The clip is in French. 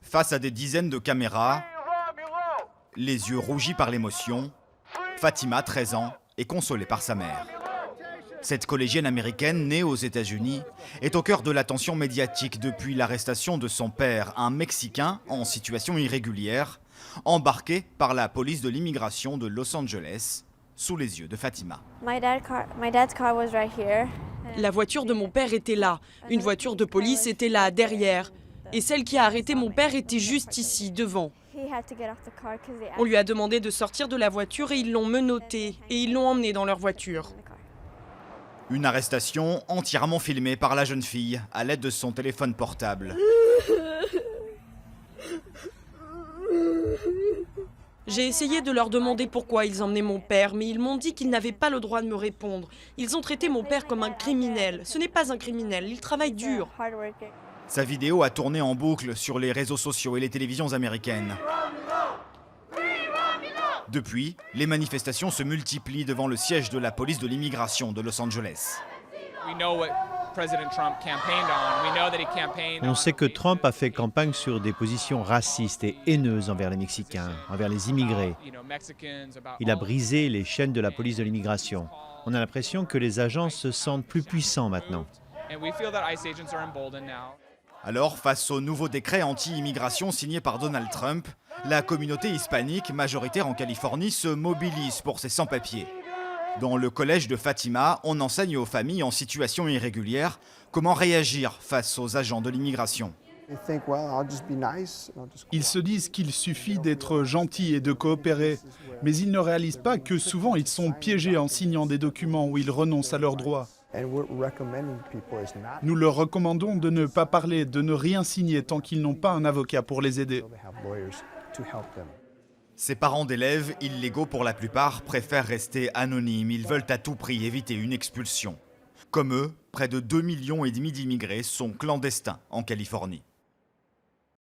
Face à des dizaines de caméras, les yeux rougis par l'émotion, Fatima, 13 ans, est consolée par sa mère. Cette collégienne américaine, née aux États-Unis, est au cœur de l'attention médiatique depuis l'arrestation de son père, un Mexicain en situation irrégulière, embarqué par la police de l'immigration de Los Angeles, sous les yeux de Fatima. La voiture de mon père était là, une voiture de police était là, derrière. Et celle qui a arrêté mon père était juste ici, devant. On lui a demandé de sortir de la voiture et ils l'ont menotté et ils l'ont emmené dans leur voiture. Une arrestation entièrement filmée par la jeune fille à l'aide de son téléphone portable. J'ai essayé de leur demander pourquoi ils emmenaient mon père, mais ils m'ont dit qu'ils n'avaient pas le droit de me répondre. Ils ont traité mon père comme un criminel. Ce n'est pas un criminel, il travaille dur. Sa vidéo a tourné en boucle sur les réseaux sociaux et les télévisions américaines. Depuis, les manifestations se multiplient devant le siège de la police de l'immigration de Los Angeles. On sait que Trump a fait campagne sur des positions racistes et haineuses envers les Mexicains, envers les immigrés. Il a brisé les chaînes de la police de l'immigration. On a l'impression que les agents se sentent plus puissants maintenant. Alors, face au nouveau décret anti-immigration signé par Donald Trump, la communauté hispanique, majoritaire en Californie, se mobilise pour ses sans-papiers. Dans le collège de Fatima, on enseigne aux familles en situation irrégulière comment réagir face aux agents de l'immigration. Ils se disent qu'il suffit d'être gentil et de coopérer, mais ils ne réalisent pas que souvent ils sont piégés en signant des documents où ils renoncent à leurs droits. Nous leur recommandons de ne pas parler, de ne rien signer tant qu'ils n'ont pas un avocat pour les aider. Ces parents d'élèves, illégaux pour la plupart, préfèrent rester anonymes. Ils veulent à tout prix éviter une expulsion. Comme eux, près de 2,5 millions d'immigrés sont clandestins en Californie.